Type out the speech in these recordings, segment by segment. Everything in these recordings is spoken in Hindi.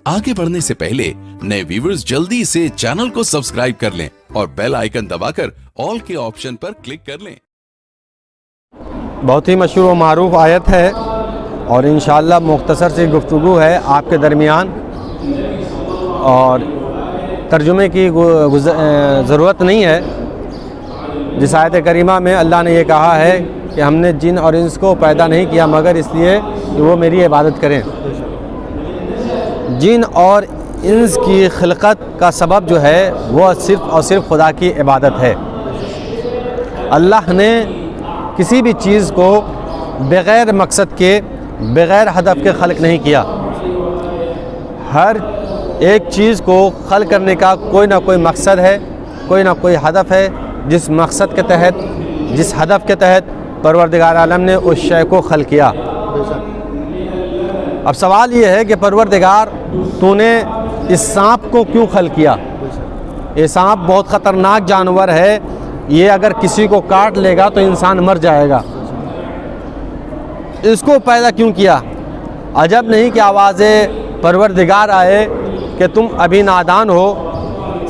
आगे बढ़ने से पहले नए व्यूअर्स जल्दी से चैनल को सब्सक्राइब कर लें और बेल आइकन दबाकर ऑल के ऑप्शन पर क्लिक कर लें। बहुत ही मशहूर व मारूफ आयत है और इंशाअल्लाह मुख्तसर सी गुफ्तगू है आपके दरमियान, और तर्जुमे की ज़रूरत नहीं है। जिस आयत करीमा में अल्लाह ने ये कहा है कि हमने जिन और इंस को पैदा नहीं किया मगर इसलिए कि वो मेरी इबादत करें। जिन और इंस की खिलकत का सबब जो है वो सिर्फ़ और सिर्फ खुदा की इबादत है। अल्लाह ने किसी भी चीज़ को बग़ैर मकसद के, बग़ैर हदफ के खल्क़ नहीं किया। हर एक चीज़ को खल्क़ करने का कोई ना कोई मकसद है, कोई ना कोई हदफ है। जिस मकसद के तहत, जिस हदफ के तहत परवरदिगार आलम ने उस शय को खल्क़ किया। अब सवाल ये है कि परवरदिगार तूने इस सांप को क्यों खल्क़ किया? ये सांप बहुत ख़तरनाक जानवर है, ये अगर किसी को काट लेगा तो इंसान मर जाएगा। इसको पैदा क्यों किया? अजब नहीं कि आवाज़े परवरदिगार आए कि तुम अभी नादान हो,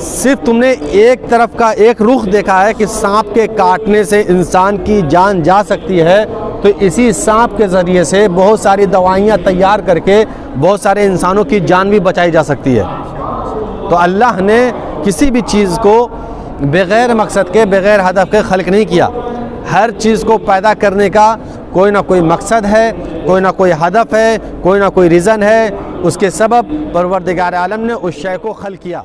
सिर्फ तुमने एक तरफ का एक रुख देखा है कि सांप के काटने से इंसान की जान जा सकती है, तो इसी सांप के ज़रिए से बहुत सारी दवाइयाँ तैयार करके बहुत सारे इंसानों की जान भी बचाई जा सकती है। तो अल्लाह ने किसी भी चीज़ को बग़ैर मकसद के, बग़ैर हदफ के खल्क़ नहीं किया। हर चीज़ को पैदा करने का कोई ना कोई मकसद है, कोई ना कोई हदफ है, कोई ना कोई रीज़न है। उसके सबब परवरदिगार आलम ने उस शय को खल्क़ किया।